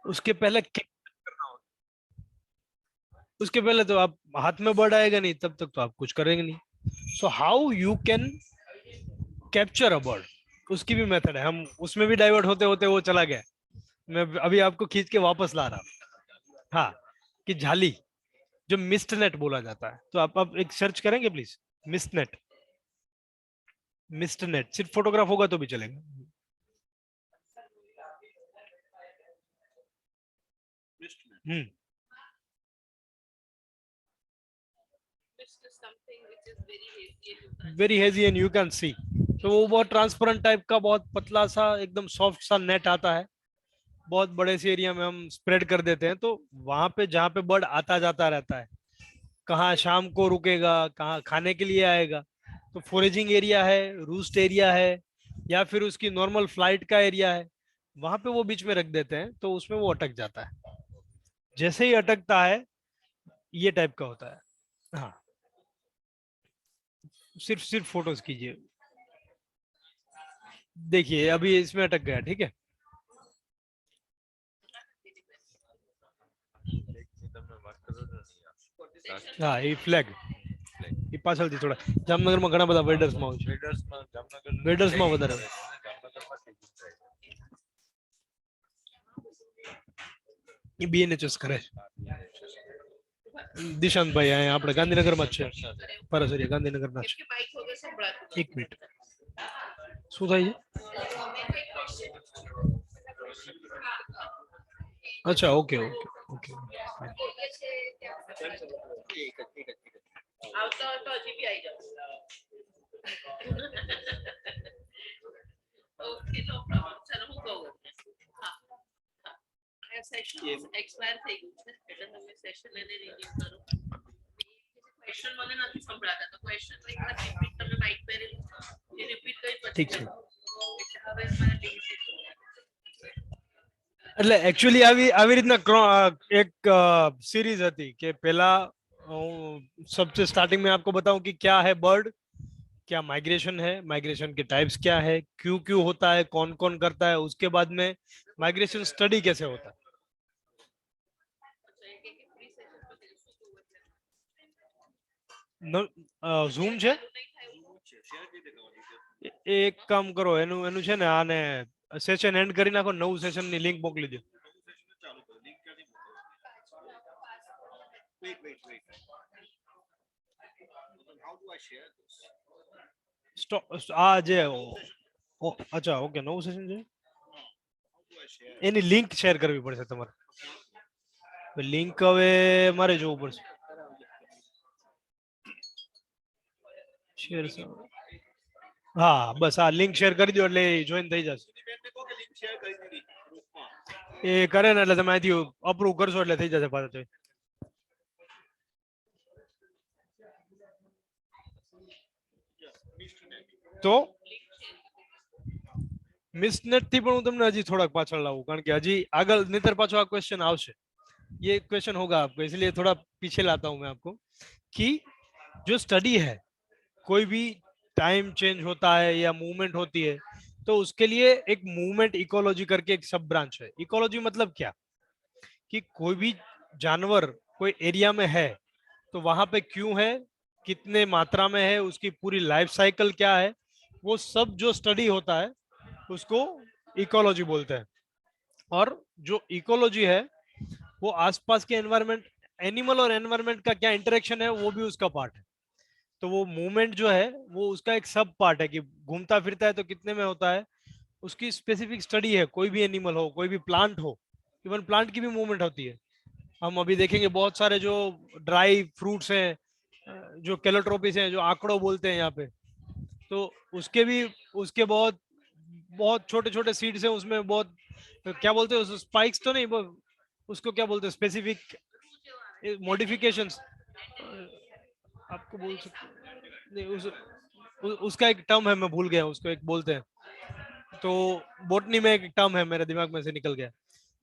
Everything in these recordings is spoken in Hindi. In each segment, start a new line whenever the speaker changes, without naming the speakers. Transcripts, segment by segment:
उसके पहले करना होता है। उसके पहले तो आप हाथ में बर्ड आएगा नहीं, तब तक तो आप कुछ करेंगे नहीं। So how you can capture a bird, उसकी भी मेथड है। हम उसमें भी डाइवर्ट होते होते वो चला गया। मैं अभी आपको खींच के वापस ला रहा हूँ। हाँ, कि झाली, जो मिस्ट नेट बोला जाता है। तो आप एक सर्च करेंगे please, mist net. Mist net सिर्फ फोटोग्राफ होगा तो भी चलेगा। Hmm, very hazy and you can see. तो वो बहुत ट्रांसपेरेंट टाइप का, बहुत पतला सा, एकदम सॉफ्ट सा नेट आता है। बहुत बड़े से एरिया में हम स्प्रेड कर देते हैं, तो वहां पे जहाँ पे बर्ड आता जाता रहता है, कहाँ शाम को रुकेगा, कहाँ खाने के लिए आएगा, तो फोरेजिंग एरिया है, रूस्ट एरिया है, या फिर उसकी नॉर्मल फ्लाइट का एरिया है, वहां पे वो बीच में रख देते हैं, तो उसमें वो अटक जाता है। जैसे ही अटकता है, ये टाइप का होता है। हाँ, सिर्फ सिर्फ फोटोज कीजिए। देखिए अभी इसमें अटक गया, ठीक है। હા એ ફ્લેગ એ પાછળથી થોડા જામનગરમાં ઘણા બધા વેડર્સમાં હોય છે, વેડર્સમાં વધારે હોય. એ બીએનએચએસ કરે છે. દિશાંતભાઈ અહીંયા આપણે ગાંધીનગરમાં જ છે, પરસરિયા ગાંધીનગરના છે. એક મિનિટ, શું થાય છે? અચ્છા, ઓકે ઓકે ઓકે. ઠીક છે. એટલે એકચ્યુઅલી આવી રીતના એક सीरीज હતી કે પેલા सबसे स्टार्टिंग में आपको बताऊं कि क्या है बर्ड, क्या माइग्रेशन है, माइग्रेशन के टाइप्स क्या है, क्यों क्यों होता है, कौन कौन करता है, उसके बाद में माइग्रेशन स्टडी कैसे होता है. ઝૂમ છે. એક કામ કરો, એનું એનું છે ને આને સેશન એન્ડ કરી નાખો, નવું સેશન ની લિંક મોકલી દો. આ જે અચ્છા ઓકે, નવું સેશન છે, એની લિંક શેર કરવી પડશે તમારે. લિંક હવે મારે જોવું પડશે. શેર, હા બસ આ લિંક શેર કરી દો એટલે જોઈન થઈ જશે. એ કરે ને એટલે તમે અહીંથી અપ્રૂવ કરશો એટલે થઈ જશે પાછા જોઈન. તો મિસનેટ થી પણ હું તમને હજી થોડાક પાછળ લાવું, કારણ કે હજી આગળ નહીતર પાછો આ ક્વેશ્ચન આવશે. ये क्वेश्चन होगा आपको, इसलिए थोड़ा पीछे लाता हूं मैं आपको कि जो स्टडी है, कोई भी टाइम चेंज होता है या मूवमेंट होती है, तो उसके लिए एक मूवमेंट इकोलॉजी करके एक सब ब्रांच है. इकोलॉजी मतलब क्या, कि कोई भी जानवर कोई एरिया में है, तो वहां पे क्यों है, कितने मात्रा में है, उसकी पूरी लाइफ साइकिल क्या है, वो सब जो स्टडी होता है उसको इकोलॉजी बोलते हैं. और जो इकोलॉजी है, वो आसपास के एनवायरमेंट, एनिमल और एनवायरमेंट का क्या इंटरेक्शन है, वो भी उसका पार्ट है. तो वो मूवमेंट जो है वो उसका एक सब पार्ट है, कि घूमता फिरता है तो कितने में होता है, उसकी स्पेसिफिक स्टडी है. कोई भी एनिमल हो, कोई भी प्लांट हो, इवन प्लांट की भी मूवमेंट होती है. हम अभी देखेंगे बहुत सारे जो ड्राई फ्रूट्स हैं, जो केलोट्रोपिस हैं, जो आंकड़ों बोलते हैं यहाँ पे, तो उसके भी, उसके बहुत बहुत छोटे छोटे सीड्स हैं उसमें, बहुत क्या बोलते हैं, स्पाइक्स तो नहीं, उसको क्या बोलते हैं, स्पेसिफिक मॉडिफिकेशंस आपको बोल सकते नहीं, उसका एक टर्म है, मैं भूल गया उसको, एक बोलते हैं. तो बोटनी में एक टर्म है, मेरे दिमाग में से निकल गया.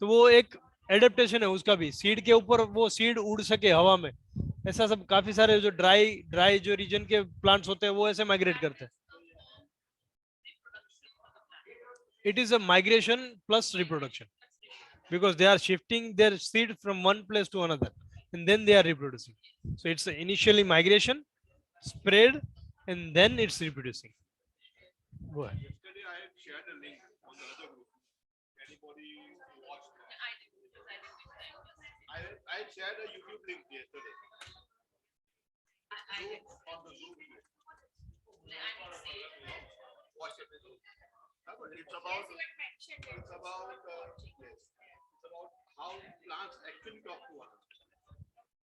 तो वो एक एडेप्टेशन है उसका भी, सीड के ऊपर वो सीड उड़ सके हवा में. ऐसा सब काफी सारे जो ड्राई ड्राई जो रीजन के प्लांट्स होते हैं वो ऐसे माइग्रेट करते हैं. It is a migration plus reproduction. because they are shifting their seed from one place to another, and then they are reproducing. So it's initially migration, spread, and then it's reproducing. Go ahead.
Yesterday I had shared a link on the other group. Anybody watched that? I had shared a YouTube link yesterday. Zoom, on the Zoom video. Watch it. It's about yes. It's about how plants actually talk to one another.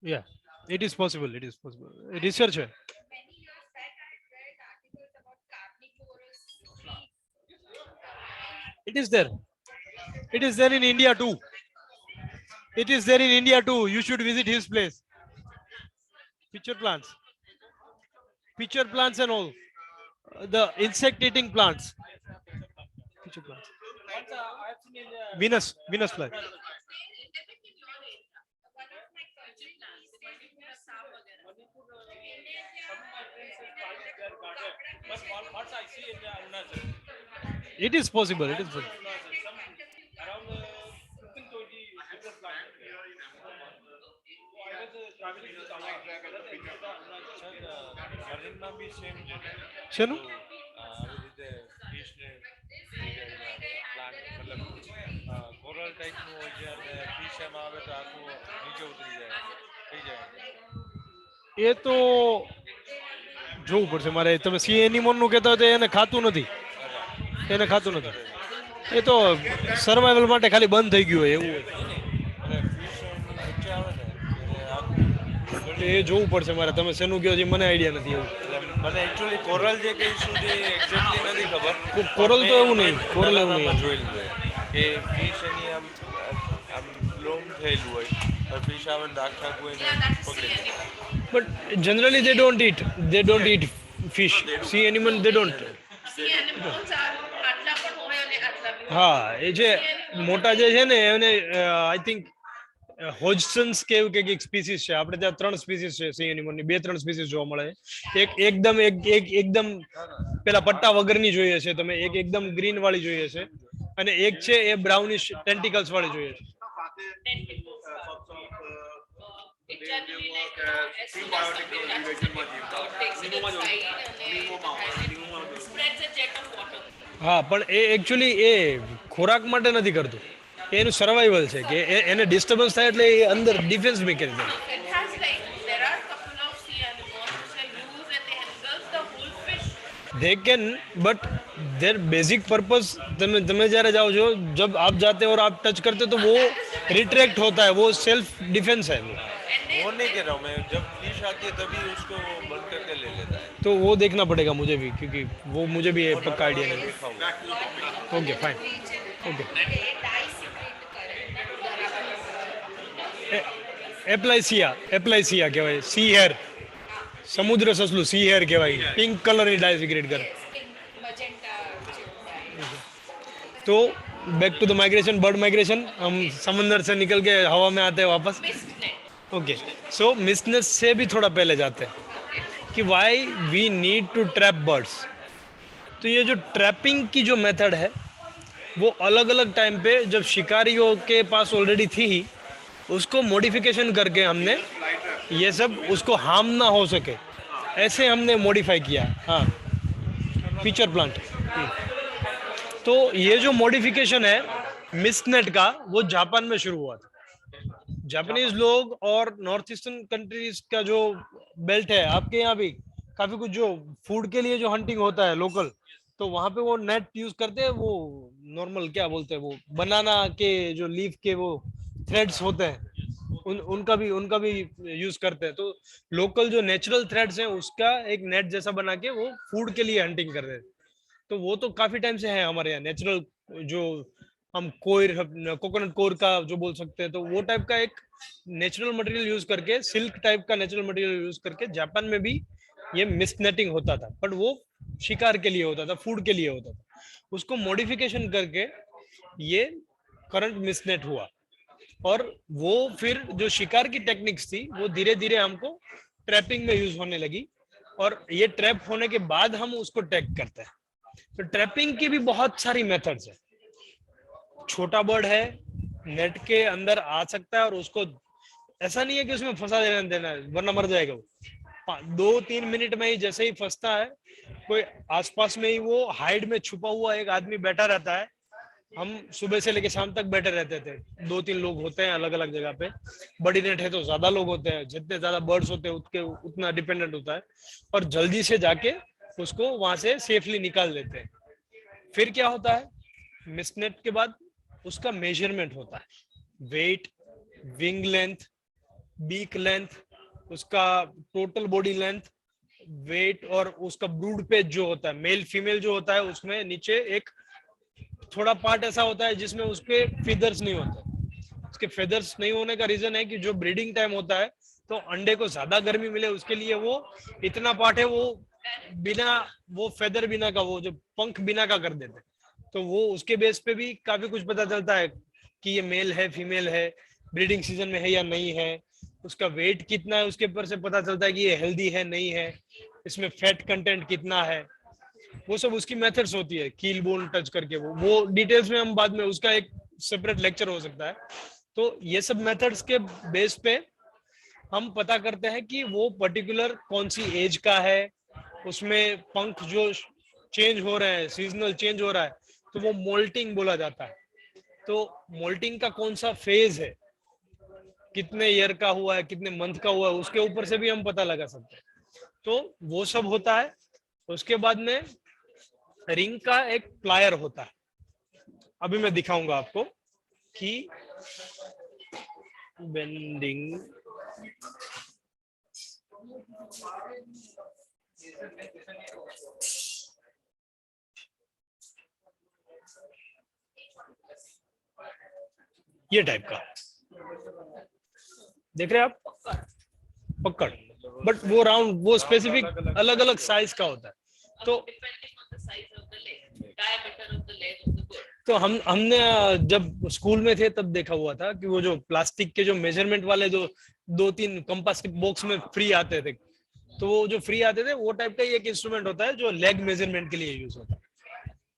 Yeah, it is possible. It is possible. Researcher.
Many years back, I had read articles about carnivorous trees.
It is there. It is there in India too. It is there in India too. You should visit his place. Pitcher plants. Pitcher plants and all. The insect eating plants. Pitcher plants. Venus. Venus fly.
One of my cousins is saying that saap वगैरह.
It is possible. It is possible. શેનું?
કોરલ ટાઈપનું હોય છે અને ફિશ એમાં આવે તો આખું નીચે ઉતરી જાય થઈ જાય.
એ તો જોવું પડશે મારે. તમે સી એનિમોન નું કહેતા હોય તો એને ખાતું નથી. એને ખાતું નથી. એ તો સર્વાઈવલ માટે ખાલી બંધ થઈ ગયું હોય એવું હોય.
અને ફિશ નીચે આવે ને એટલે આખું
એ જોવું પડશે મારે. તમે શેનું કહો છો એ મને આઈડિયા નથી એવું.
એટલે મને એકચ્યુઅલી કોરલ જે કહીશું તે એક્ઝેક્ટલી નથી ખબર.
કોરલ તો એવું નહીં. કોરલ એવું નહીં.
જોયેલું છે કે ફિશ એની આમ આમ લોમ થયેલું હોય પણ ફિશ આવે ને આખા કોઈને પકડી લે.
But generally they don't eat. They don't eat fish. Sea animal they don't.
Sea animals are આટલા પણ હોય અને આટલા બી હોય.
હા, એ જે મોટા જે છે ને એને આઈ થિંક હોજસન્સ કે એવું કંઈક એક સ્પીસીસ છે. આપણે ત્યાં 3 સ્પીસીસ છે સી એનિમલની. 2-3 સ્પીસીસ જોવા મળે છે. એકદમ પેલા પટ્ટા વગરની જોઈએ છે તમે. એક એકદમ ગ્રીન વાળી જોઈએ છે અને એક છે એ બ્રાઉનિશ ટેન્ટિકલ્સ વાળી જોઈએ છે.
It generally like as soon as something touches it, takes it inside and spreads a jet of water.
હા, પણ એ એકચ્યુઅલી એ ખોરાક માટે નથી કરતું. એનું સર્વાઈવલ છે કે એને ડિસ્ટર્બન્સ થાય એટલે એ અંદર defence mechanism.
It has like there are couple of sea animals which are used and they engulf the whole fish.
They can but their basic purpose તમે જ્યારે જાઓ છો जब आप जाते हो और आप टच करते हो तो वो रिट्रैक्ट होता है. वो सेल्फ डिफेंस है वो.
वो नहीं कह रहा हूँ मैं. जब फिश आती है तभी उसको बंद करके ले लेता है.
तो वो देखना पड़ेगा मुझे भी क्योंकि वो मुझे भी पक्का आइडिया नहीं. Okay fine. ओके એપ્લાઇસિયા કહેવાય. Sea hare. સમુદ્ર સસલું સી હેર કહેવાય. પિંક કલરની ડાય સિક્રેટ કરે.
Magenta.
तो back to the migration, bird migration. हम समंदर से निकल के हवा में आते हैं वापस.
Mist net.
Okay, so mist nets से भी थोड़ा पहले जाते हैं कि why we need to trap birds. तो ये जो ट्रैपिंग की जो मेथड है वो अलग अलग टाइम पे जब शिकारियों के पास ऑलरेडी थी ही उसको मॉडिफिकेशन करके हमने ये सब उसको हार्म ना हो सके ऐसे हमने मॉडिफाई किया. हाँ, फीचर प्लांट. तो ये जो मॉडिफिकेशन है मिसनेट का वो जापान में शुरू हुआ था. जापानीज लोग और नॉर्थ ईस्टर्न कंट्रीज का जो बेल्ट है आपके यहाँ भी काफी कुछ जो फूड के लिए जो हंटिंग होता है लोकल, तो वहां पे वो नेट यूज करते हैं. वो नॉर्मल क्या बोलते हैं वो बनाना के जो लीफ के वो थ्रेड्स होते हैं उनका भी यूज करते हैं. तो लोकल जो नेचुरल थ्रेड्स हैं उसका एक नेट जैसा बना के वो फूड के लिए हंटिंग कर रहे हैं. तो वो तो काफी टाइम से है हमारे यहाँ. नेचुरल जो हम कोयर कोकोनट कोर का जो बोल सकते हैं तो वो टाइप का एक नेचुरल मटेरियल यूज करके सिल्क टाइप का नेचुरल मटेरियल यूज करके जापान में भी ये मिस्ट नेटिंग होता था. बट वो शिकार के लिए होता था, फूड के लिए होता था. उसको मॉडिफिकेशन करके ये करंट मिस्ट नेट हुआ और वो फिर जो शिकार की टेक्निक्स थी वो धीरे धीरे हमको ट्रैपिंग में यूज होने लगी और ये ट्रैप होने के बाद हम उसको टैग करते हैं. तो ट्रैपिंग की भी बहुत सारी मेथड्स है. छोटा बर्ड है, नेट के अंदर आ सकता है और उसको ऐसा नहीं है कि उसमें फंसा देना है वरना मर जाएगा वो। 2-3 मिनट में ही जैसे ही फंसता है, कोई आसपास में ही वो हाइड में छुपा हुआ एक आदमी बैठा रहता है। हम सुबह से लेकर शाम तक बैठे रहते थे, 2-3 लोग होते हैं अलग अलग जगह पे। बड़ी नेट है तो ज्यादा लोग होते हैं, जितने ज्यादा बर्ड्स होते हैं उतने उतना डिपेंडेंट होता है, और जल्दी से जाके उसको वहां से सेफली निकाल देते हैं। फिर क्या होता है, मिसनेट के बाद उसका मेजरमेंट होता है, weight, wing length, beak length, उसका टोटल बॉडी लेंथ, वेट, और उसका ब्रूड पेज जो होता है, मेल फीमेल जो होता है, उसमें नीचे एक थोड़ा पार्ट ऐसा होता है जिसमें उसके फीदर्स नहीं होते। उसके फेदर्स नहीं होने का रीजन है कि जो ब्रीडिंग टाइम होता है तो अंडे को ज्यादा गर्मी मिले उसके लिए वो इतना पार्ट है वो बिना, वो फेदर बिना का, वो जो पंख बिना का कर देते। तो वो उसके बेस पे भी काफी कुछ पता चलता है कि ये मेल है फीमेल है, ब्रीडिंग सीजन में है या नहीं है, उसका वेट कितना है उसके ऊपर से पता चलता है कि ये हेल्दी है नहीं है, इसमें फैट कंटेंट कितना है, वो सब उसकी मेथड्स होती है, कील बोन टच करके। वो डिटेल्स में हम बाद में, उसका एक सेपरेट लेक्चर हो सकता है। तो ये सब मेथड्स के बेस पे हम पता करते हैं कि वो पर्टिकुलर कौन सी एज का है, उसमें पंख जो चेंज हो रहे हैं, सीजनल चेंज हो रहा है, तो वो मोल्टिंग बोला जाता है। तो मोल्टिंग का कौन सा फेज है, कितने ईयर का हुआ है, कितने मंथ का हुआ है, उसके ऊपर से भी हम पता लगा सकते हैं। तो वो सब होता है। उसके बाद में रिंग का एक प्लायर होता है, अभी मैं दिखाऊंगा आपको कि बेंडिंग, ये टाइप का देख रहे हैं आप, पकड़, बट वो राउंड, वो स्पेसिफिक अलग अलग साइज का होता है। तो तो हमने जब स्कूल में थे तब देखा हुआ था कि वो जो प्लास्टिक के जो मेजरमेंट वाले जो 2-3 कंपास बॉक्स में फ्री आते थे, तो वो जो फ्री आते थे वो टाइप का ही एक इंस्ट्रूमेंट होता है जो लेग मेजरमेंट के लिए यूज होता है।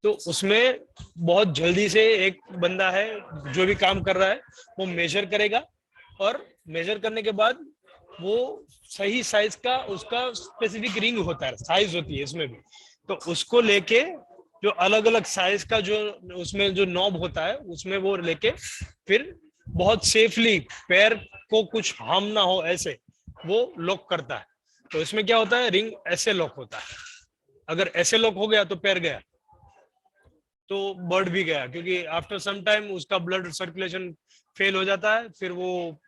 तो उसमें बहुत जल्दी से एक बंदा है जो भी काम कर रहा है वो मेजर करेगा, और मेजर करने के बाद वो सही साइज का, उसका स्पेसिफिक रिंग होता है, साइज होती है इसमें भी, तो उसको लेके जो अलग अलग साइज का जो उसमें जो नॉब होता है उसमें वो लेके फिर बहुत सेफली पैर को कुछ हार्म ना हो ऐसे वो लॉक करता है। तो इसमें क्या होता है, रिंग ऐसे लॉक होता है, अगर ऐसे लॉक हो गया तो पैर गया, तो बर्ड भी गया, क्योंकि आफ्टर सम टाइम उसका ब्लड सर्कुलेशन फेल हो जाता है, फिर वो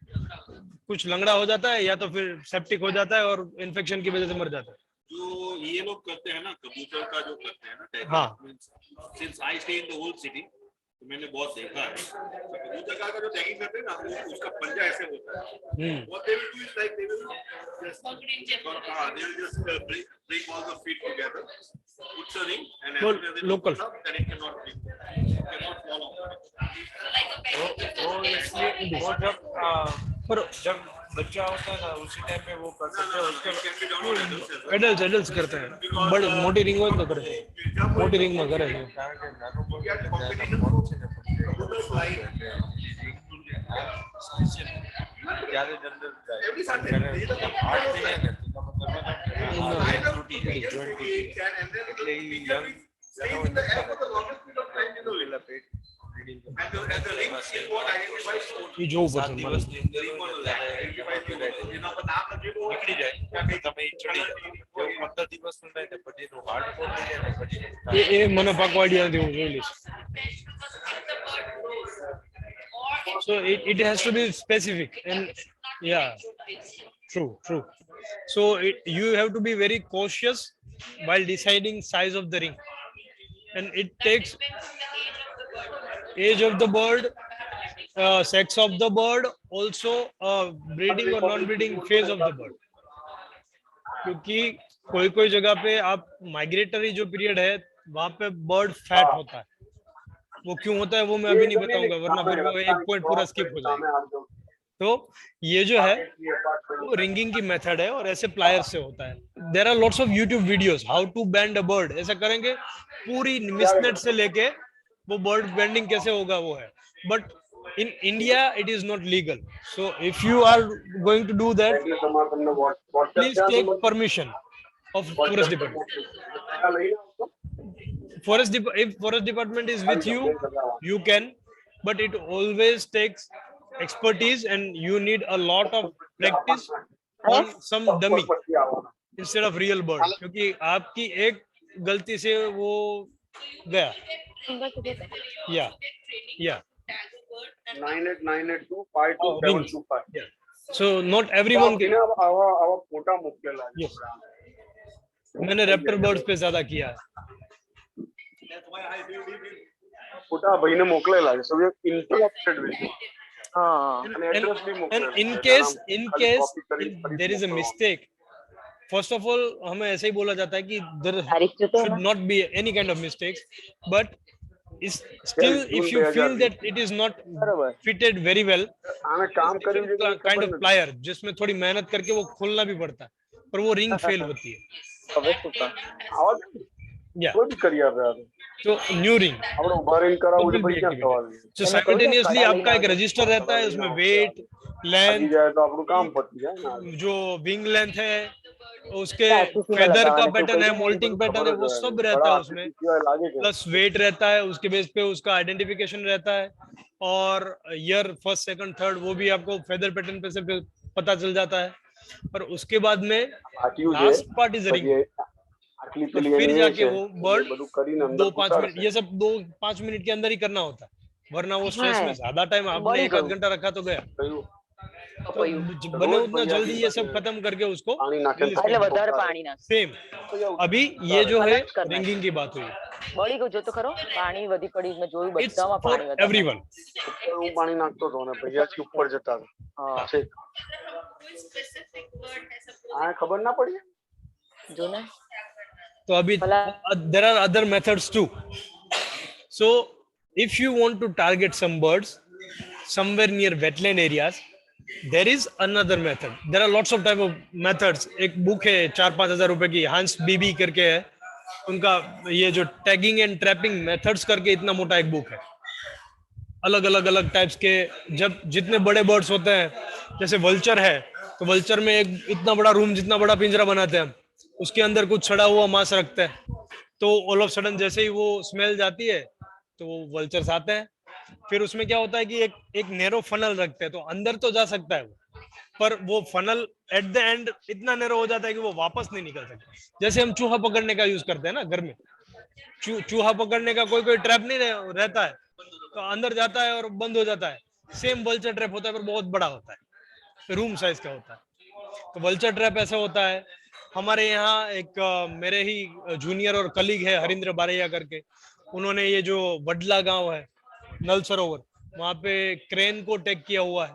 कुछ लंगड़ा हो जाता है या तो फिर सेप्टिक हो जाता है और इन्फेक्शन की वजह से मर जाता है।
जो ये लोग करते हैं ना, कबूतर का जो करते हैं ना,
हाँ,
since I stay in the whole city, तो मैंने बहुत देखा है। तो कबूतर का जो टैगिंग करते हैं ना, उसका पंजा ऐसे होता है। What they will do is like they will just they will just bring all the feet together, put the ring, and as soon as it
local,
opens up, then it cannot breathe. It cannot fall off.
वो इसलिए वो जब बच्चा होता है ना उसी टाइम पे वो कर सकते हैं उसके।
एडल्ट्स करते हैं, बड़े मोटी रिंग हो तो करते हैं, मोटी रिंग में करे हैं।
કારણ કે નાનું બોલ છે ને ત્યારે જ અંદર જાય હાર્ટ થઈ જાય ને તો મતલબ તૂટી જાય, જોઈન્ટ તૂટી જાય, એટલે ઈ યંગ પેટ
And the ring is what identifies
ये जो ऊपर
7
से
દિવસની અંદર નીકળી જાય તમે ચડી જાઓ, જો 15 દિવસનું થાય ને પછી એનું હાર્ટ ફોલ થઈ જાય ને પછી
ये મને પાકો આઈડિયા નથી, હું જોઈ લઈશ। So it has to be specific and yeah, true. So you have to be very cautious while deciding size of the ring, and it takes age of the bird, sex of the bird, also breeding or non-breeding phase of the bird. क्योंकि कोई जगह पे आप माइग्रेटरी जो पीरियड है वहां पे बर्ड फैट होता है, वो क्यों होता है वो मैं अभी नहीं बताऊंगा वरना फिर वो एक पॉइंट पूरा स्किप हो जाएगा। तो ये जो है वो रिंगिंग की मेथड है और ऐसे प्लायर से होता है। There are lots of YouTube videos how to band a bird, ऐसा करेंगे पूरी मिसनेट से लेके वो बर्ड बेंडिंग कैसे होगा वो है। But in India it is not legal, so if you are going to do that,
એટલે તમારે તમને WhatsApp
please
ક્યાં
take
number?
permission of forest department.
આ લઈને આવશો?
If forest department is with you, you can, but it always takes expertise and you need a lot of practice on some dummy
પછી આવવાના.
instead of real bird, क्योंकि आपकी एक गलती से वो गया. Yeah, yeah.
9898252725.
Yeah. So not everyone can.
આવા ફોટા મોકલેલા છે.
Yes. मैंने रेप्टर बर्ड्स पे ज्यादा किया है.
ફોટા ભાઈને મોકલેલા છે. So we are interested with it. અને એડ્રેસ બી
And
મોકલેલા.
in case there is a mistake, first of all हमें ऐसे ही बोला जाता है कि there should not be any kind of mistakes, but is still if you feel that it is not fitted very well,
આને કામ કર્યું છે કે
kind of plier जिसमें थोड़ी मेहनत करके वो खोलना भी पड़ता है, पर वो रिंग फेल होती है.
આવા
Yeah,
કોઈ બી કરી આપે આ તો.
so new ring.
આપણે ઉભા રહીને કરાવવું છે પછી ક્યાં સવાલ છે?
So simultaneously आपका एक रजिस्टर रहता है, उसमें weight,
આવી
length,
જાય તો આપણું કામ પતી જાય ને.
जो विंग लेंथ है, उसके फेदर का पैटर्न है, मोल्टिंग पैटर्न है, वो सब रहता है उसमें.
લાગે છે
प्लस वेट रहता है, उसके बेस पे उसका आइडेंटिफिकेशन रहता है, और ईयर फर्स्ट सेकंड थर्ड वो भी आपको फेदर पैटर्न पे से पता चल जाता है. और उसके बाद में
આટલું છે
लास्ट पार्ट इज रिंग.
પછી આટલી
तो
પેલી
फिर
એની
जाके
છે.
वो बर्ड
બધું કરીને અંદર
2-5
ઉતારશે.
मिनट, ये सब 2-5 मिनट के अंदर ही करना होता है, वरना वो स्ट्रेस में ज्यादा टाइम आपने 1 घंटा रखा तो गया.
કયું?
तो बने उतना जल्दी ये सब खत्म करके उसको
પાણી નાખે
release
એટલે
करना.
વધારે પાણી નાખ
सेम अभी ये जो है
अलग करना है.
रिंगिंग की बात हुई,
બળી ગયું જો તો ખરો પાણી વધી પડી મેં જોયું
इट्स
બધામાં
फॉर
પાણી વધારે
एवरीवन.
હું પાણી નાખતો હતો ને પછી આથી ઉપર જતા હતા.
હા
છે.
Which specific bird has a
આ ખબર ના પડી?
જો ને
तो अभी
भला-
there are other methods too. So if you want to target some birds somewhere near wetland areas, there is another method. There are lots of type of methods. एक बुक है 4-5 हजार रुपए की, हंस बीबी करके है, उनका ये जो टैगिंग एंड ट्रैपिंग मेथड्स करके इतना मोटा एक बुक है. अलग अलग टाइप्स के, जब जितने बड़े बर्ड्स होते हैं, जैसे वल्चर है, तो वल्चर में एक इतना बड़ा रूम जितना बड़ा पिंजरा बनाते हैं हम, उसके अंदर कुछ सड़ा हुआ मांस रखते हैं, तो ऑल ऑफ सडन जैसे ही वो स्मेल जाती है तो वो वल्चर्स आते हैं. फिर उसमें क्या होता है कि एक नैरो फनल रखते हैं, तो अंदर तो जा सकता है वो, पर वो फनल एट द एंड इतना नैरो हो जाता है कि वो वापस नहीं निकल सकता. जैसे हम चूहा पकड़ने का यूज करते हैं ना घर में, चूहा पकड़ने का कोई ट्रैप नहीं रहता है, तो अंदर जाता है और बंद हो जाता है. सेम वल्चर ट्रैप होता है, पर बहुत बड़ा होता है, रूम साइज का होता है. तो वल्चर ट्रैप ऐसा होता है. हमारे यहाँ एक मेरे ही जूनियर और कलीग है हरिंद्र बारैया करके, उन्होंने ये जो वडला गांव है नल सरोवर, वहां पे क्रेन को टैग किया हुआ है,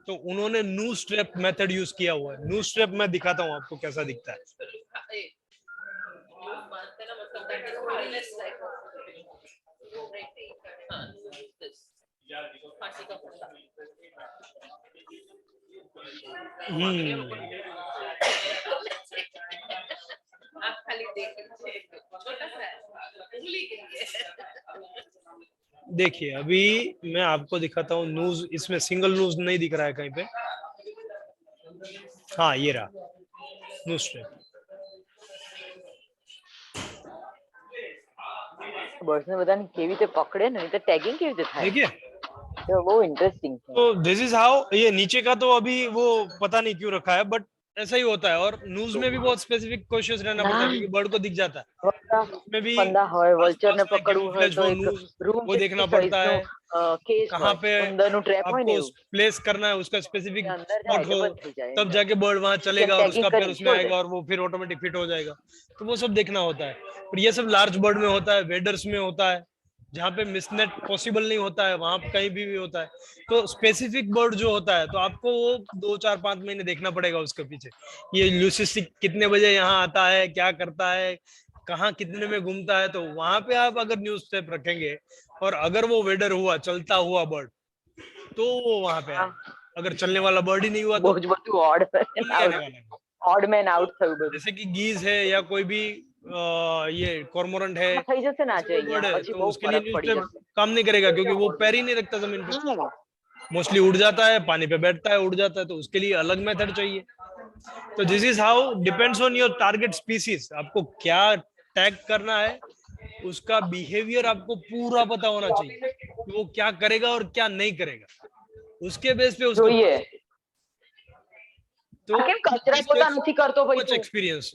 तो उन्होंने नू स्ट्रैप मेथड यूज किया हुआ है. नू स्ट्रैप मैं दिखाता हूँ आपको कैसा दिखता है.
मतलब that is more or less like this. फांसी का फंदा. आप खाली देख लीजिए, छोटा सा है, उंगली के लिए.
देखिए अभी मैं आपको दिखाता हूँ न्यूज, इसमें सिंगल न्यूज नहीं दिख रहा है कहीं पे. हाँ ये रहा न्यूज स्ट्रैप.
બર્ડ્સ ને બધાને કેવી રીતે પકડે ને તો ટેગિંગ કેવી રીતે થાય
देखिए
તો બહુ ઇન્ટરેસ્ટિંગ છે.
तो दिस इज हाउ. ये नीचे का तो अभी वो पता नहीं क्यों रखा है, बट ऐसा ही होता है. और न्यूज में भी बहुत स्पेसिफिक कॉशियस रहना पड़ता है, क्योंकि बर्ड को दिख जाता है. उसमें भी
ફંદા હોય वल्चर ने
आसपास में
પકડવું હોય
camouflage
તો
वो
એક
news
રૂમ
वो देखना पड़ता है.
કેસ
कहाँ पे
અંદરનું ટ્રેપ હોય ને
आपको
એવું
प्लेस करना है, उसका स्पेसिफिक
अंदर
स्पॉट
जाके
हो,
बंद हो जाए.
तब जाके बर्ड वहां चलेगा और
tagging
उसका पैर
करके
उसमें
छोड़
आएगा
दे.
और वो फिर ऑटोमेटिक फिट हो जाएगा. तो वो सब देखना होता है. पर ये सब लार्ज बर्ड में होता है, वेडर्स में होता है, जहाँ पे मिसनेट पॉसिबल नहीं होता है, वहां कहीं भी होता है. तो स्पेसिफिक बर्ड जो होता है, तो आपको वो 2-4-5 महीने देखना पड़ेगा उसके पीछे. ये ल्यूसिस्टिक कितने बजे यहाँ आता है, क्या करता है, कहाँ कितने में घूमता है, तो वहां पे आप अगर न्यूज स्टेप रखेंगे और अगर वो वेडर हुआ, चलता हुआ बर्ड, तो वो वहां पे आएगा. अगर चलने वाला बर्ड ही नहीं हुआ तो
બહુ જ બધું ઓડ
नहीं आने वाला है.
ઓડ મેન આઉટ થયું બધું.
जैसे कि गीज है या कोई भी ये कॉर्मोरेंट है,
થઈ જશે ને આજે
bird
અહીંયા
है,
પછી
तो
બહુ
उसके लिए
ફરક
न्यूज
પડી
स्टेप
જશે.
काम नहीं करेगा, क्योंकि वो पैर ही नहीं रखता जमीन पे. मोस्टली उड़ जाता है, पानी पे बैठता है, उड़ जाता है, तो उसके लिए अलग मेथड चाहिए। तो this is how depends on your target species, आपको क्या टैग करना है, उसका बिहेवियर आपको पूरा पता होना चाहिए कि वो क्या करेगा और क्या नहीं करेगा, उसके बेस पे उसको
જોઈએ
तो
આ કેમ કચરા પોતા નથી કરતો ભાઈ
मच
તું
एक्सपीरियंस,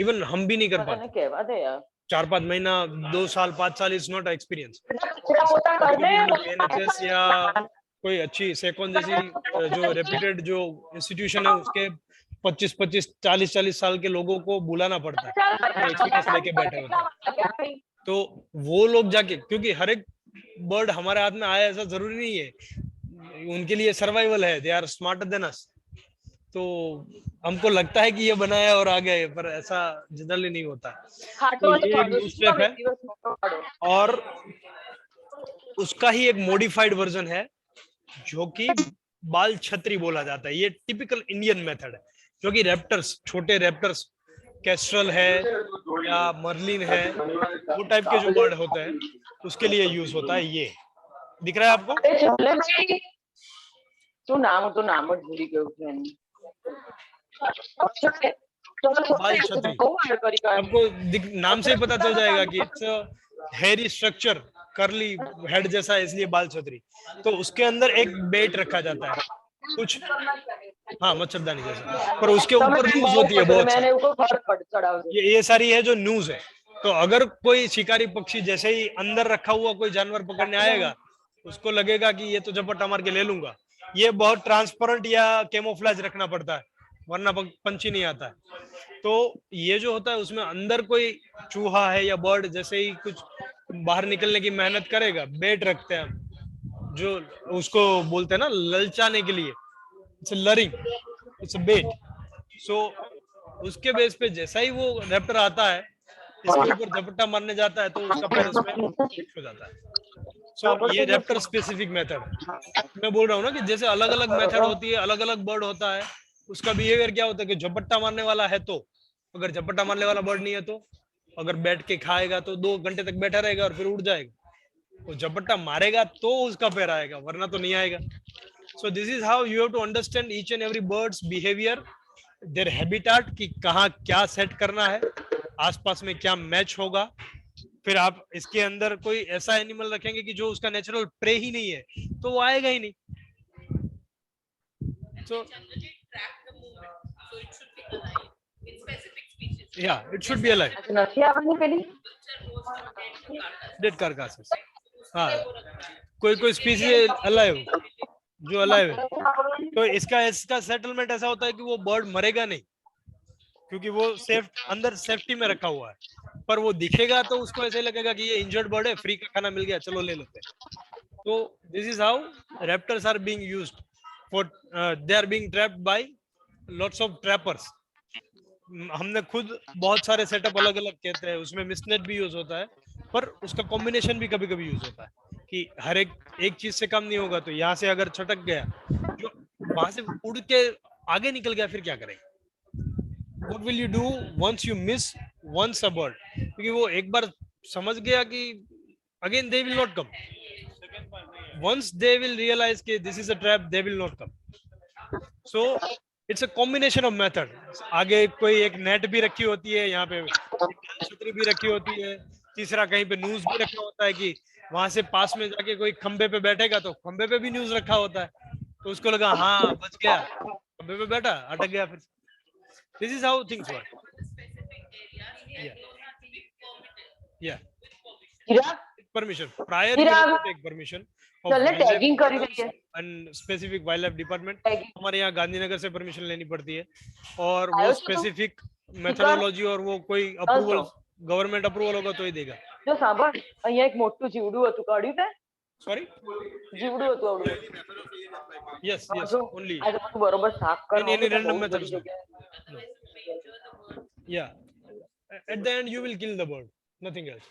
इवन हम भी नहीं कर
તને
पाते,
કહેવા दे यार
4-5 महीना 2 साल 5 साल इज नॉट एक्सपीरियंस।
કચરા पोता करने
एनएचएस या कोई अच्छी सेकॉन जैसी जो रेप्यूटेड जो इंस्टीट्यूशन है उसके 25-25 40-40 साल के लोगों को बुलाना पड़ता है, वो एक्सपीरियंस लेके बैठे होते हैं। तो वो लोग जाके, क्योंकि हर एक बर्ड हमारे हाथ में आया ऐसा जरूरी नहीं है, उनके लिए सर्वाइवल है, they are smarter than us. तो हमको लगता है कि ये बनाया और आ गए, पर ऐसा जनरली नहीं होता। तो ये एक न्यू स्टेप है और उसका ही एक मॉडिफाइड वर्जन है जो कि बाल छतरी बोला जाता है। ये टिपिकल इंडियन मेथड है, जो कि रेप्टर्स, छोटे रेप्टर्स, कैस्ट्रल है या मर्लिन है, वो टाइप के जो बर्ड होते हैं उसके लिए यूज होता है। ये दिख रहा है आपको?
તું નામ જ ભૂલી ગયો છે એનું.
बाल छतरी आपको नाम से ही पता चल जाएगा कि it's hairy structure, curly head जैसा है, इसलिए बाल छतरी। तो उसके अंदर एक बेट रखा जाता है कुछ, हाँ मच्छरदानी जैसा, पर उसके ऊपर न्यूज होती है बहुत सारी। ये सारी है जो न्यूज है। तो अगर कोई शिकारी पक्षी जैसे ही अंदर रखा हुआ कोई जानवर पकड़ने आएगा, उसको लगेगा कि ये तो झपट्टा मार के ले लूंगा, ये बहुत ट्रांसपेरेंट या कैमोफ्लेज रखना पड़ता है, वरना पंछी नहीं आता है। तो ये जो होता है उसमें अंदर कोई चूहा है या बर्ड जैसे ही कुछ बाहर निकलने की मेहनत करेगा, बेट रखते हैं हम, जो उसको बोलते हैं ना ललचाने के लिए, इट्स लरिंग, इट्स बेट। सो उसके बेस पे जैसा ही वो रैप्टर आता है, इसके ऊपर झपट्टा मारने जाता है, तो उसका पैर इसमें फिक्स हो जाता है। सो ये रैप्टर स्पेसिफिक मेथड, मैं बोल रहा हूँ ना कि जैसे अलग अलग मेथड होती है, अलग अलग बर्ड होता है, उसका बिहेवियर क्या होता है कि झपट्टा मारने वाला है तो, अगर झपट्टा मारने वाला बर्ड नहीं है तो, अगर बैठ के खाएगा तो 2 घंटे तक बैठा रहेगा और फिर उड़ जाएगा। तो झपट्टा मारेगा तो उसका पैर आएगा, वरना तो नहीं आएगा। So this is how you have to understand each and every bird's behaviour, their habitat, कि कहाँ क्या सेट करना है, आसपास में क्या मैच होगा। फिर आप इसके अंदर कोई ऐसा एनिमल रखेंगे कि जो उसका नेचुरल प्रे ही नहीं है, तो वो आएगा ही नहीं। So yeah, it should be alive. Dead carcasses. हाँ, कोई स्पीसीज अलाइव, जो अलाइव है, तो इसका सेटलमेंट ऐसा होता है कि वो बर्ड मरेगा नहीं, क्योंकि वो सेफ अंदर सेफ्टी में रखा हुआ है। पर वो दिखेगा तो उसको ऐसे लगेगा कि ये इंजर्ड बर्ड है, फ्री का खाना मिल गया, चलो ले लेते हैं। तो this is how raptors are being used for, they are being trapped by lots of trappers. हमने खुद बहुत सारे सेटअप अलग अलग कहते हैं, उसमें मिसनेट भी यूज होता है, पर उसका कॉम्बिनेशन भी कभी कभी यूज होता है कि हर एक चीज से कम नहीं होगा। तो यहाँ से अगर छटक गया, जो वहां से उड़ के आगे निकल गया, फिर क्या करेगा? What will you do once you miss once a bird? क्योंकि वो एक बार समझ गया कि again they will not come. Once they will realize कि this is a trap, they will not come. So it's a combination of method. आगे कोई एक नेट भी रखी होती है, यहाँ पे छतरी भी रखी होती है, तीसरा कहीं पे न्यूज भी रखा होता है कि वहां से पास में जाके कोई खंबे पे बैठेगा तो खंबे पे भी न्यूज रखा होता है, तो उसको लगा हाँ बच गया, खंबे पे बैठा, अटक गया। फिर this is how things work. Yeah. Permission. Prior you have to take permission of
tagging करी रही है
and specific wildlife department. हमारे यहाँ गांधीनगर से परमिशन लेनी पड़ती है, और वो स्पेसिफिक मेथोडोलॉजी और वो कोई अप्रूवल, गवर्नमेंट अप्रूवल होगा तो ही देगा।
જો સાંભળ, અહીંયા એક મોટું જીવડું હતું, કાઢ્યું તે?
Sorry?
જીવડું હતું આવડું.
Yes, only.
આ બધું બરોબર સાફ કરવાનું.
Any random methods. No. Yeah. At the end you will kill the bird, nothing else.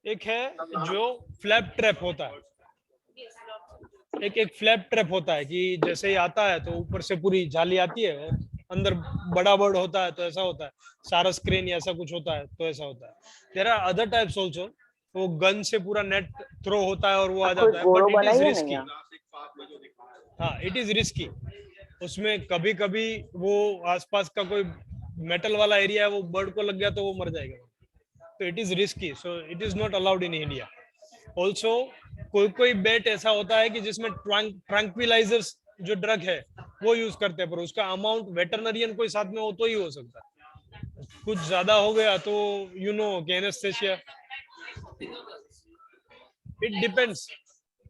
एक है जो फ्लैप ट्रैप होता है, एक फ्लैप ट्रैप होता है कि जैसे ही आता है तो ऊपर से पूरी जाली आती है और अंदर बड़ा बर्ड होता है तो ऐसा होता है, सारस क्रेन या ऐसा कुछ होता है तो ऐसा होता है। There are other types also, वो गन से पूरा नेट थ्रो होता है और वो आ जाता है, बट इट इज रिस्की। हाँ, इट इज रिस्की। उसमें कभी कभी वो आसपास का कोई मेटल वाला एरिया है, वो बर्ड को लग गया तो वो मर जाएगा, तो it is risky, so it is not allowed in India. Also कोई कोई बेट ऐसा होता है कि जिसमें ट्रैंक्विलाइजर्स जो ड्रग है वो यूज करते हैं, पर उसका अमाउंट वेटरनरियन कोई साथ में हो तो ही हो सकता है। कुछ ज्यादा हो गया तो you know anaesthesia, it depends,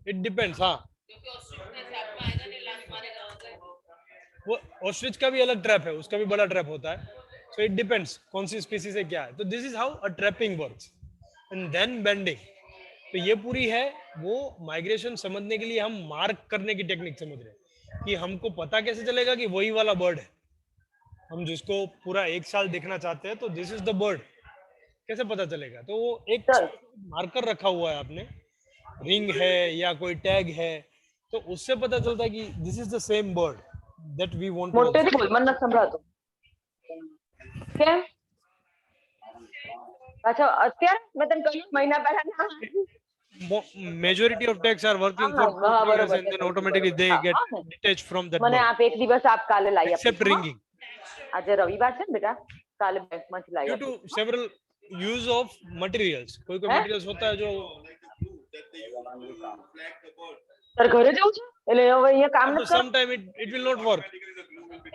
it depends. हाँ,
क्योंकि ऑस्ट्रिच में सांप में आएगा नहीं, लात मारेगा
वो ऑस्ट्रिच का भी अलग ट्रैप है, उसका भी बड़ा ट्रैप होता है, सो इट डिपेंड्स कौन सी स्पीसीज है क्या है। तो this is how a trapping works. And then banding, तो ये पूरी है वो माइग्रेशन समझने के लिए हम मार्क करने की टेक्निक समझ रहे हैं कि हमको पता कैसे चलेगा कि वही वाला बर्ड है। हम जिसको पूरा एक साल देखना चाहते हैं तो दिस इज द बर्ड, कैसे पता चलेगा? तो वो एक
सर
मार्कर रखा हुआ है आपने, रिंग है या कोई टैग है, तो उससे पता चलता है कि this is the same bird that we want to.
મોટેથી બોલ મને નથી સંભળાતું કેમ અચ્છા અત્યારે મેં તને કહ્યું મહિના પહેલા ના
majority of tags are working
હા,
for 2
હા,
3 years
બરોબર
and
છે.
then automatically they
હા,
get
હા ને.
detached from that
મને
bird,
આપ એક દિવસ આપ કાલે લાવી
except
આપીશ, હા?
ringing,
આજે રવિવાર છે ને બેટા, કાલે બેંકમાંથી લાવી
due to
આપીશ.
several use of materials. कोई कोई
हैं?
materials होता है जो
તારે ઘરે જવું છે એટલે હવે અહીંયા કામ
after
નથી
some time it will not work,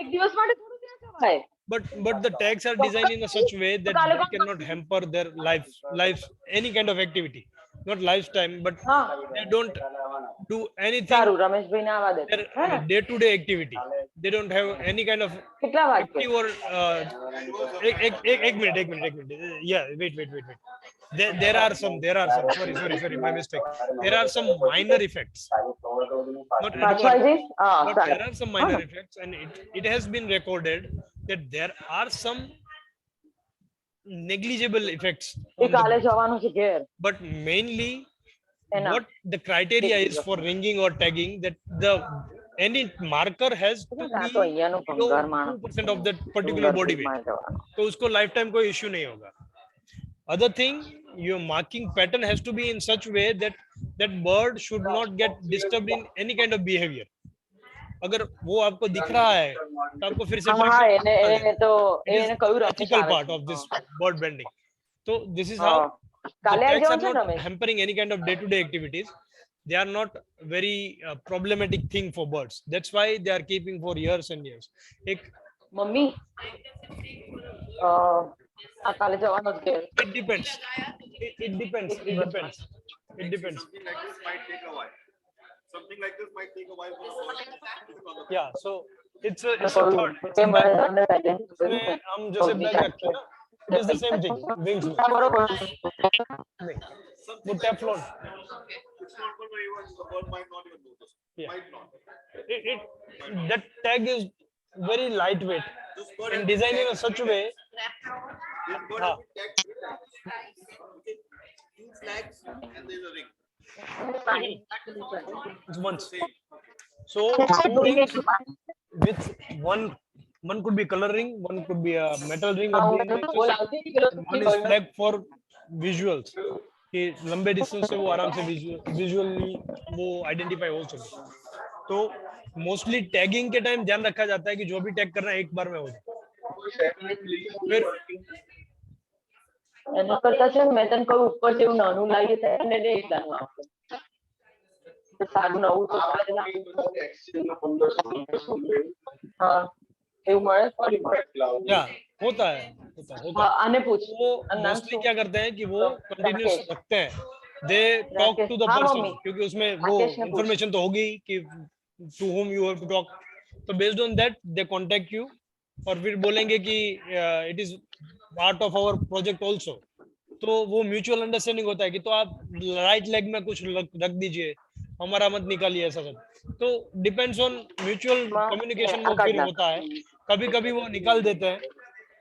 એક દિવસ માટે થોડું ત્યાં જવાય.
but the tags are designed in a such way that
કાલે
they
કોણ
cannot hamper their life any kind of activity, not lifetime, but
હા
they don't do anything
સારું રમેશભાઈ ને આવવા દે
their
હે ને
day to day activity. They don't have any kind of
કેટલા વાગે
active or एक minute, yeah, wait. There are some, sorry, my mistake. There are some minor effects, not
પાછું
required,
આવી જઈશ હા
but
સારું
there are some minor effects, and it has been recorded that there are some negligible effects
A
on the
કાલે
birds.
જવાનું છે ઘેર
But mainly
એના
what the criteria is for ringing or tagging, that the any marker has to
આ
be
તો અહીંયાનું
below
ભંગાર માણસ
2% of that particular body weight,
ડુંગરપુરમાં જવાનું
तो उसको लाइफ टाइम कोई इश्यू नहीं होगा। other thing, your marking pattern has to be in such way that that bird should not get disturbed in any kind of behavior. अगर वो आपको दिख रहा है तो आपको फिर से
હા હા એને એને તો
it is
એને કયું રમેશ
ethical
આવે
part
છે
of this bird bending. So this is
હા
how the
કાલે આવી
tags are
જવાનું છે
not
Ramesh
hampering any kind of day-to-day activities. They are not very problematic thing for birds. That's why they are keeping for years and years. एक
મમ્મી આ કાલે જવાનું જ ઘેર
it depends. It depends. It depends. It depends.
Something like this might take a while. Something like this might take a while for the bird.
Yeah. So it's a third. It's a
કેમ
bag.
મને કાલે
उसमें हम जैसे बैग रखते हैं ना, it is the same thing. Wings में
બરોબર
नहीं, वो Teflon.
It's not going to even, the bird might not even notice.
Yeah.
Might not.
That tag is very lightweight
This bird
and designed in a such a way.
This bird
हाँ.
has been tagged three times. Okay. 2 flags and there's a ring.
It's once.
Same.
So some rings with one could be color ring, one could be a metal ring of the inches, one is flag for visuals कि लंबे डिस्टेंस से वो आराम से विजुअली वो आइडेंटिफाई हो सके। तो मोस्टली टैगिंग के टाइम ध्यान रखा जाता है कि जो भी टैग करना है एक बार में हो जाए। फिर
એના કરતા છે ને મેં તને કહ્યું ઉપર જેવું નાનું લાવીએ તો એને લઈ લેવાનું આપણે તો સારું નવું તો સારું હા એવું મળે ફરી મળે
क्या होता है
હા આને પૂછ
वो
આ નામ
मोस्टली
શું
क्या करते हैं कि वो कंटिन्यूस
राकेश।
रखते हैं, they talk
Rakesh,
to the
हाँ,
पर्सन,
मम्मी।
क्योंकि उसमें वो
राकेश ने पूछ।
इंफॉर्मेशन तो होगी कि to whom you have to talk, तो based on that they contact you और फिर बोलेंगे कि it is part of our project also. तो वो म्यूचुअल अंडरस्टैंडिंग होता है कि तो आप राइट लेग में कुछ रख दीजिए, हमारा मत निकालिए, ऐसा सब। तो डिपेंड्स ऑन म्यूचुअल कम्युनिकेशन वो फिर होता है। कभी कभी वो निकाल देते हैं,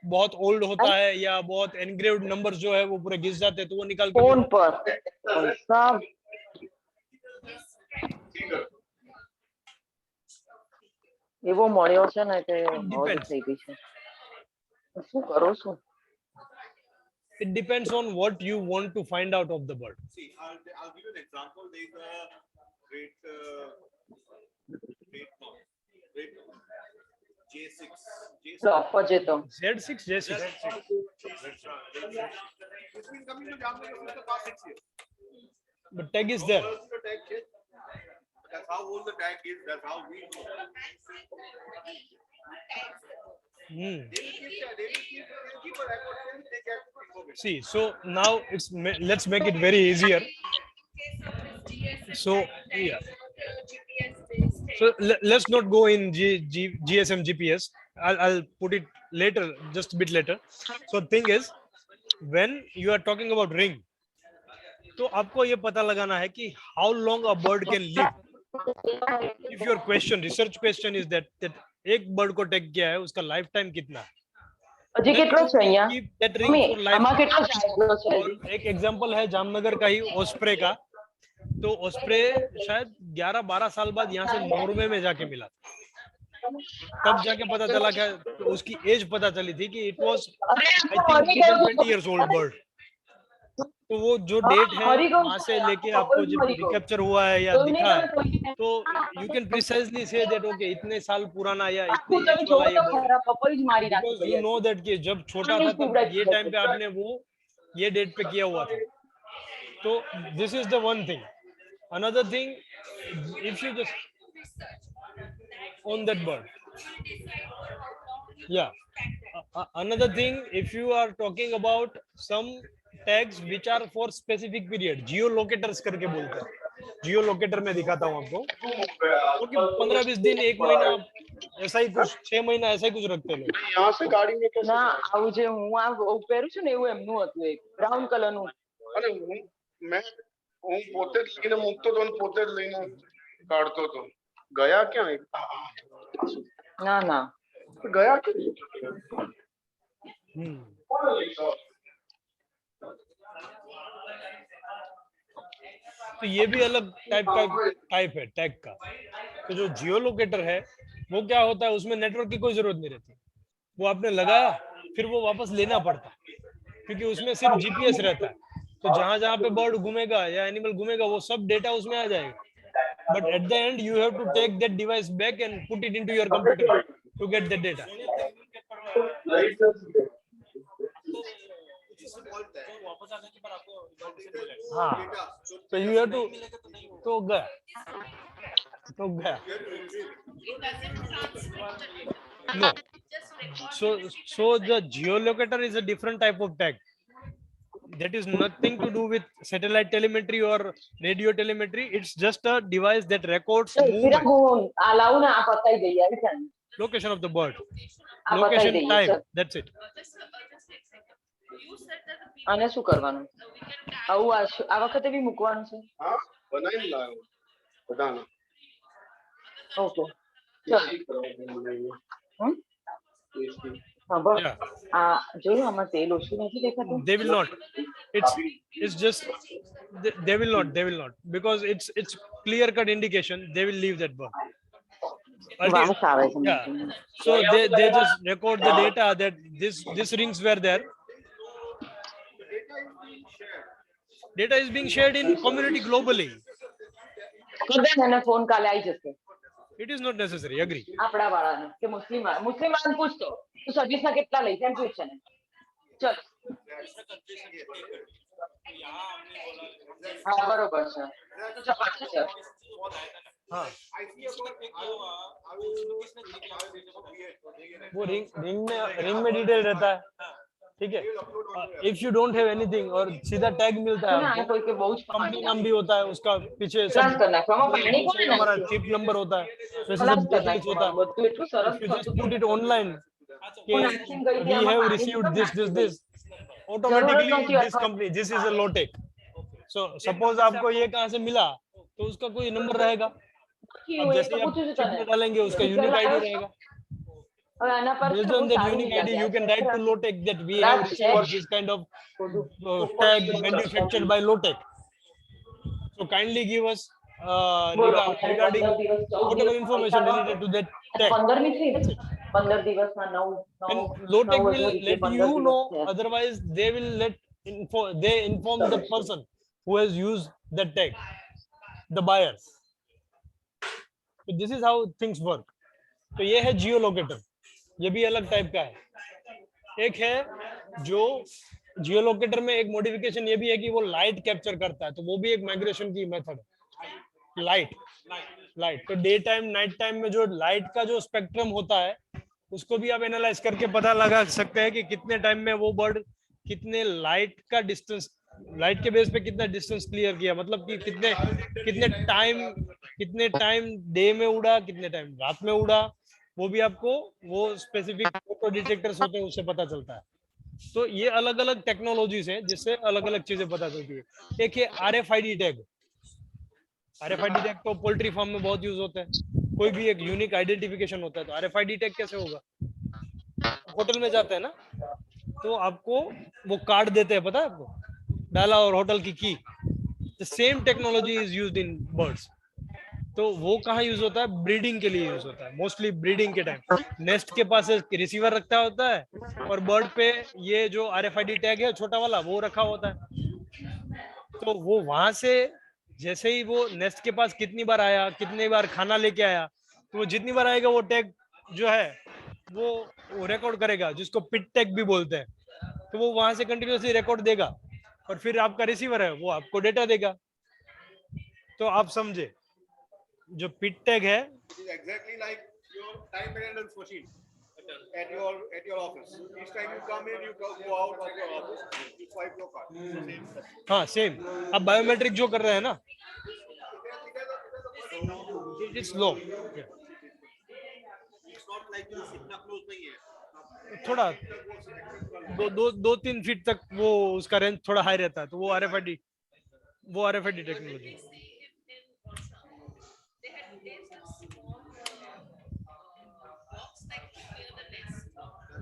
बहुत ओल्ड होता है या बहुत एनग्रेव्ड नंबर्स जो है वो पूरे घिस जाते हैं, तो वो निकाल के
ફોન પર પૈસા એવો મળ્યો છે ને કે મોજ થઈ ગઈ છે શું કરું છું
it depends on what you want to find out of the bird.
See, I'll give you an example. There's a great J6.
opposite.
Z6, J6.
It's been coming to Jamnagar since the past 6 years.
But tag is there.
The tag change. That's how old the tag is. That's how we know.
Hmm.
They'll keep a record and they get information.
See, so now let's make it very easier. So yeah. So let's not go in GSM GPS. I'll put it later, just a bit later. So thing is, when you are talking about ring, तो आपको ये पता लगाना है कि how long a bird can live. If your research question is that एक bird को tag किया है, उसका lifetime कितना है?
હજી કેટલો છે અહીંયા
Keep that ring
mummy
for life.
આમાં કેટલો ચાર્જ છે
और एक एग्जांपल है जामनगर का ही ओस्प्रे का. तो ओस्प्रे शायद 11-12 साल बाद यहाँ से नॉर्वे में जाके मिला. तब जाके पता चला क्या उसकी एज पता चली थी कि it was I think 20 years old bird. तो वो जो डेट है वहां से लेके आपको जब रिकैप्चर हुआ है या दिखा है तो you can precisely say that okay इतने साल पुराना या इतने एज वाला ये bird. Because you know that कि जब छोटा था तब ये टाइम पे आपने वो ये डेट पे किया हुआ था. तो this is the one thing. Another thing, if you just on that bird, yeah. Another thing, if you are talking about some tags which are for specific period, geolocators करके बोलते हैं. Geolocator में दिखाता हूँ आपको. क्योंकि 15-20 दिन, एक महीना, ऐसा ही कुछ 6 महीना ऐसा ही कुछ रखते हैं.
यहाँ से गाड़ी में कैसे?
ના આવું જે હું આ પહેરું છું ને એવું એમનું હતું એક બ્રાઉન કલરનું.
અરે હું પોતે જ લઈને મૂકતો હતો ને પોતે જ લઈને કાઢતો હતો. ગયા ક્યાં?
ના ના
ગયા
तो ये भी अलग टाइप है टैग का. तो जो जियोलोकेटर है वो क्या होता है, उसमें नेटवर्क की कोई जरूरत नहीं रहती. वो आपने लगाया फिर वो वापस लेना पड़ता है क्योंकि उसमें सिर्फ जीपीएस रहता है. तो जहां जहां पे बर्ड घूमेगा या एनिमल घूमेगा वो सब डेटा उसमें आ जाएगा. But at the end you have to take that device back and put it into your computer to get that data. हाँ, तो यू हैव टू तो गया. No. So the geolocator is a different type of tag. That is nothing to do with satellite telemetry or radio telemetry. It's just a device that records movement. Location of the bird. Location, time. That's it.
આને શું કરવાનું? આવું આ વખતે બી મૂકવાનું છે?
હા, બનાવીને લાવ્યો બધાના.
ઓકે ચલો.
Yeah.
જોયું આમાં તેલ ઓછું નથી દેખાતું?
They will not. It's just they will not because it's clear cut indication they will leave that bird.
વાસ આવે છે.
Yeah. So they just record the data that this rings were there. Data is being shared in community globally.
એને ફોન કાલે આવી જશે.
It is not necessary. Agree.
આપડા વાળાને કે મુસ્લિમ વાળાને પૂછતો તું સર્વિસ ના કેટલા લઈ એમ પૂછ ને. ચલ હા બરોબર છે.
हाँ. वो रिंग में डिटेल रहता है. ठीक है. If you don't have anything और सीधा टैग मिलता है आपको, कंपनी नाम भी होता है उसका, पीछे हमारा चिप नंबर होता है, वैसे सब डिटेल्स होता है. If you just put it online कि we have received this automatically this company, this is a low tech. So suppose आपको ये कहाँ से मिला तो उसका कोई नंबर रहेगा. अब जैसे आप चिप में डालेंगे उसका यूनिक आईडी रहेगा. Based on that unique ID, you can write to Lotec that we have received this kind of tag manufactured by Lotec. So kindly give us regarding whatever information related to that tag.
15 દિવસમાં 9
And Lotec will let you know. Otherwise, they will they inform the person who has used that tag, the buyers. तो this is how things work. तो ये है जियो लोकेटर, ये भी अलग टाइप का है। एक है जो जियो लोकेटर में एक मॉडिफिकेशन ये भी है कि वो लाइट कैप्चर करता है, तो वो भी एक माइग्रेशन की मेथड है। लाइट तो डे टाइम नाइट टाइम में जो लाइट का जो स्पेक्ट्रम होता है उसको भी आप एनालाइज करके पता लगा सकते हैं कि कितने टाइम में वो बर्ड कितने लाइट का डिस्टेंस, लाइट के बेस पे कितना डिस्टेंस क्लियर किया, मतलब कि कितने टाइम डे में उड़ा, कितने टाइम रात में उड़ा, वो भी आपको वो स्पेसिफिक फोटो डिटेक्टर्स होते हैं उससे पता चलता है। तो ये अलग अलग टेक्नोलॉजीज हैं जिससे अलग अलग चीजें पता चलती है। एक है RFID टैग। RFID टैग तो पोल्ट्री फार्म में बहुत यूज होता है, कोई भी एक यूनिक आइडेंटिफिकेशन होता है। तो RFID टैग कैसे होगा, होटल में जाते हैं ना तो आपको वो कार्ड देते हैं, पता है आपको, डाला और होटल की the same technology is used in birds. तो वो कहाँ यूज होता है, ब्रीडिंग के लिए यूज होता है, मोस्टली ब्रीडिंग के टाइम नेस्ट के पास रिसीवर रखा होता है और बर्ड पे ये जो RFID टैग है छोटा वाला वो रखा होता है। तो वो वहां से जैसे ही वो नेस्ट के पास कितनी बार आया, कितनी बार खाना लेके आया, तो वो जितनी बार आएगा वो टैग जो है वो रिकॉर्ड करेगा, जिसको पिट टैग भी बोलते हैं। तो वो वहां से कंटिन्यूसली रिकॉर्ड देगा और फिर आपका रिसीवर है वो आपको डेटा देगा। तो आप समझे जो पिट टैग है
It is exactly like your time maintenance machine at your office. Each time you come in, you go out of your office, you swipe your card. Same.
हाँ सेम, आप बायोमेट्रिक जो कर रहे हैं ना, it's low
It's not like this. इतना close नहीं है.
थोड़ा 2-3 फीट तक वो उसका रेंज थोड़ा हाई रहता है, तो वो RFID टेक्नोलॉजी।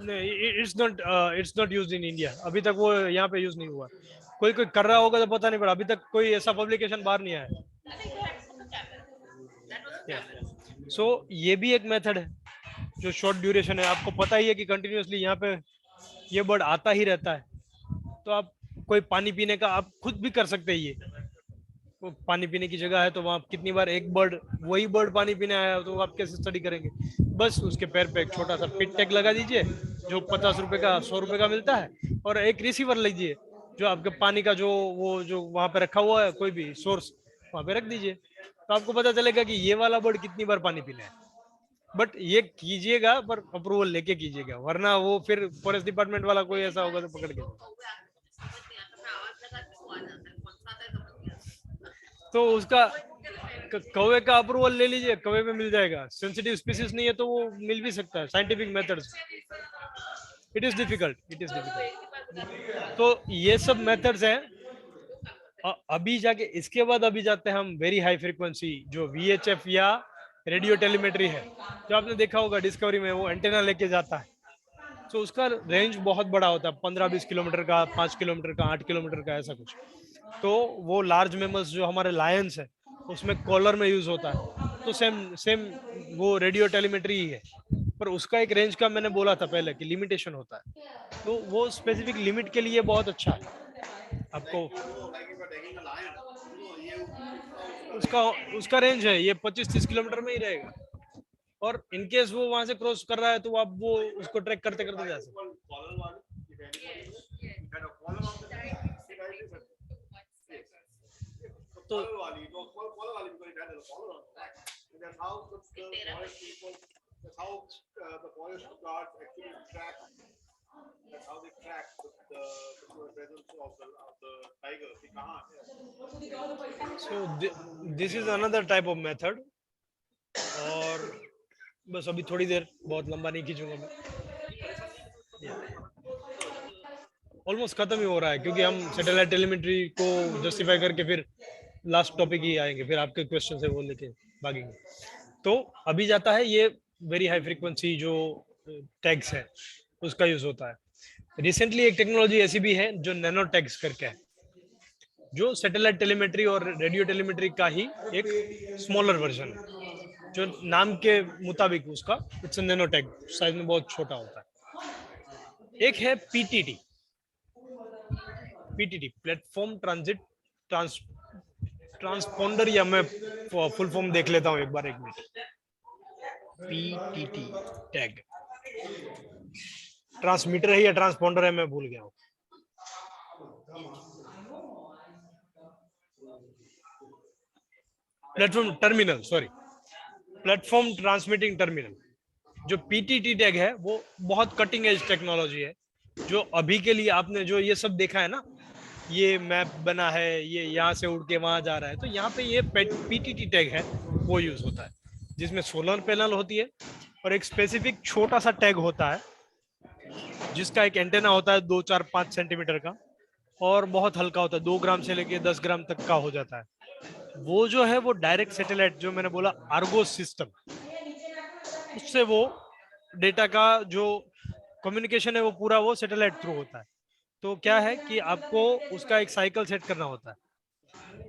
नहीं, it's not used in India अभी तक, वो यहाँ पे यूज नहीं हुआ। कोई कर रहा होगा तो पता नहीं, पर अभी तक कोई ऐसा पब्लिकेशन बाहर नहीं आया। सो ये भी एक मेथड है जो शॉर्ट ड्यूरेशन है। आपको पता ही है कि कंटिन्यूसली यहाँ पे ये बर्ड आता ही रहता है, तो आप कोई पानी पीने का आप खुद भी कर सकते हैं। ये वो पानी पीने की जगह है तो वहाँ कितनी बार एक बर्ड, वही बर्ड पानी पीने आया, तो आप कैसे स्टडी करेंगे। बस उसके पैर पे एक छोटा सा पिट टैग लगा दीजिए जो 50 रुपए का 100 रुपए का मिलता है, और एक रिसीवर लीजिए जो आपके पानी का जो वो जो वहाँ पे रखा हुआ है कोई भी सोर्स वहाँ पे रख दीजिए, तो आपको पता चलेगा कि ये वाला बर्ड कितनी बार पानी पीना है। बट ये कीजिएगा पर अप्रूवल लेके कीजिएगा, वरना वो फिर फॉरेस्ट डिपार्टमेंट वाला कोई ऐसा होगा तो पकड़ के। तो उसका कौवे का अप्रूवल ले लीजिए, कौवे में मिल जाएगा। सेंसिटिव स्पीसीज नहीं है तो वो मिल भी सकता है scientific methods. It is difficult. तो ये सब मेथड्स हैं। अभी जाके इसके बाद अभी जाते हैं हम वेरी हाई फ्रीक्वेंसी जो VHF या रेडियो टेलीमेट्री है, जो आपने देखा होगा डिस्कवरी में वो एंटेना लेके जाता है। तो उसका रेंज बहुत बड़ा होता है, 15-20 किलोमीटर का, 5 किलोमीटर का, 8 किलोमीटर का, ऐसा कुछ। तो वो लार्ज मेमल्स जो हमारे लायंस है उसमें कॉलर में यूज होता है, तो सेम वो रेडियो टेलीमेट्री ही है, पर उसका एक रेंज का मैंने बोला था पहले कि लिमिटेशन होता है, तो वो स्पेसिफिक लिमिट के लिए बहुत अच्छा है। आपको उसका रेंज है ये 25-30 किलोमीटर में ही रहेगा, और इनकेस वो वहां से क्रॉस कर रहा है तो आप वो उसको ट्रैक करते करते जा सकते। तो this is another type of method. और बस अभी थोड़ी देर, बहुत लंबा नहीं खींचूंगा मैं, ऑलमोस्ट खत्म ही हो रहा है क्योंकि हम सैटेलाइट टेलीमेट्री को जस्टिफाई करके फिर लास्ट टॉपिक ही आएंगे, फिर आपके क्वेश्चन से वो लेके भागेंगे। तो अभी जाता है ये वेरी हाई फ्रीक्वेंसी जो टैग्स है उसका यूज होता है। रिसेंटली एक टेक्नोलॉजी ऐसी भी है जो नैनो टैग्स करके है, जो सैटेलाइट टेलीमेट्री और रेडियो टेलीमेट्री का ही एक स्मॉलर वर्जन है, जो नाम के मुताबिक उसका इट्स नैनो टैग, साइज में बहुत छोटा होता है। एक है PTT, प्लेटफॉर्म ट्रांजिट ट्रांसपोंडर, या मैं फुल फॉर्म देख लेता हूँ एक बार, 1 मिनट। PTT टैग ट्रांसमीटर है या ट्रांसपोंडर है, मैं भूल गया हूँ। Platform terminal, sorry, platform transmitting terminal. जो PTT टैग है वो बहुत कटिंग एज टेक्नोलॉजी है, जो अभी के लिए आपने जो ये सब देखा है ना, ये मैप बना है, ये यहाँ से उड़ के वहां जा रहा है, तो यहाँ पे ये PTT टैग है वो यूज होता है, जिसमें सोलर पैनल होती है और एक स्पेसिफिक छोटा सा टैग होता है जिसका एक एंटेना होता है 2, 4, 5 सेंटीमीटर का, और बहुत हल्का होता है, 2 ग्राम से लेके 10 ग्राम तक का हो जाता है। वो जो है वो डायरेक्ट सैटेलाइट, जो मैंने बोला आर्गो सिस्टम, उससे वो डेटा का जो कम्युनिकेशन है वो पूरा वो सैटेलाइट थ्रू होता है। तो क्या है कि आपको उसका एक साइकिल सेट करना होता है।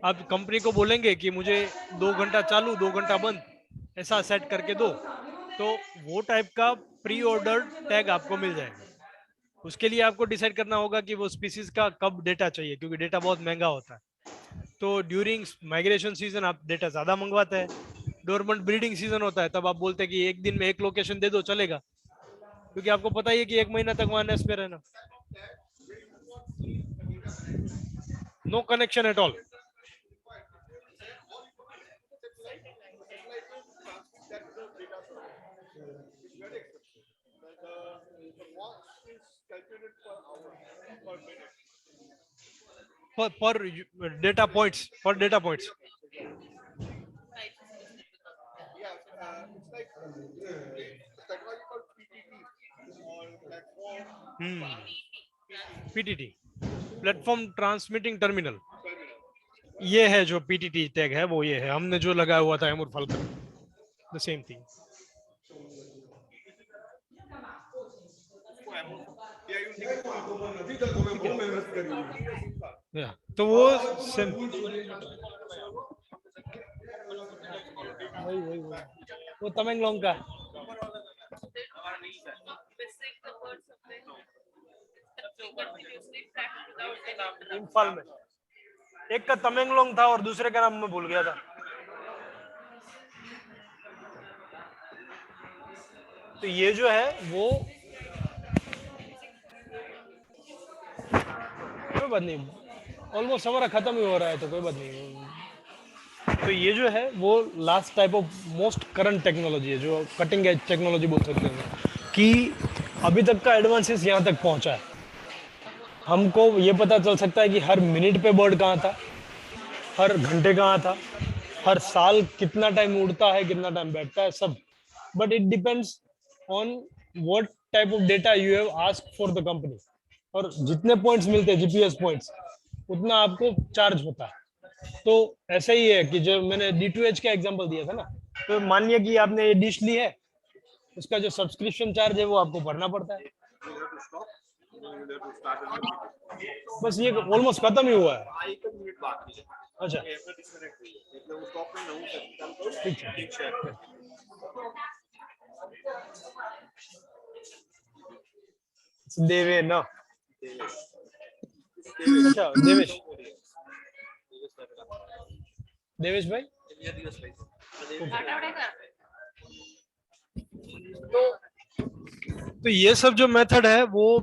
आप कंपनी को बोलेंगे कि मुझे 2 घंटा चालू 2 घंटा बंद ऐसा सेट करके दो, तो वो टाइप का प्री ऑर्डर्ड टैग आपको मिल जाएगा। उसके लिए आपको डिसाइड करना होगा कि वो स्पीसीज का कब डेटा चाहिए, क्योंकि डेटा बहुत महंगा होता है। तो ड्यूरिंग माइग्रेशन सीजन आप डेटा ज्यादा मंगवाते हैं। डोरमेंट ब्रीडिंग सीजन होता है, तब आप बोलते हैं कि एक दिन में एक लोकेशन दे दो, चलेगा, क्योंकि आपको पता ही है कि 1 महीना तक वहां नेस्ट पे रहना। No connection at all. per data points, per data points.
Yeah, it's like technology called PTT or platform
PTT, platform transmitting terminal, ये है जो PTT टैग है, वो ये है हमने जो लगाया हुआ था एमुर फाल्कन, द सेम थिंग। तो वो सेम, वही वो तमेंगलोंग का इम्फाल में, एक का तमेंगलोंग था और दूसरे का नाम मैं भूल गया था। तो ये जो है वो कोई बात नहीं, ऑलमोस्ट हमारा खत्म ही हो रहा है, तो कोई बात नहीं। तो ये जो है वो last type of most current technology है, जो कटिंग एज टेक्नोलॉजी बोल सकते हैं, कि अभी तक का एडवांसेस यहाँ तक पहुँचा है। हमको ये पता चल सकता है कि हर मिनट पे बर्ड कहाँ था, हर घंटे कहाँ था, हर साल कितना टाइम उड़ता है, कितना टाइम बैठता है, सब। But it depends on what type of data you have asked for the company. और जितने पॉइंट्स मिलते हैं जीपीएस पॉइंट्स, उतना आपको चार्ज होता है। तो ऐसा ही है कि जो मैंने D2H का एग्जांपल दिया था ना, तो मानिए कि आपने ये डिश ली है, उसका जो सब्सक्रिप्शन चार्ज है वो आपको भरना पड़ता है। बस ये ऑलमोस्ट खत्म ही हुआ है। अच्छा ठीक है, देवे ना, अच्छा देवेश, देवेश भाई, तो ये सब जो मेथड है वो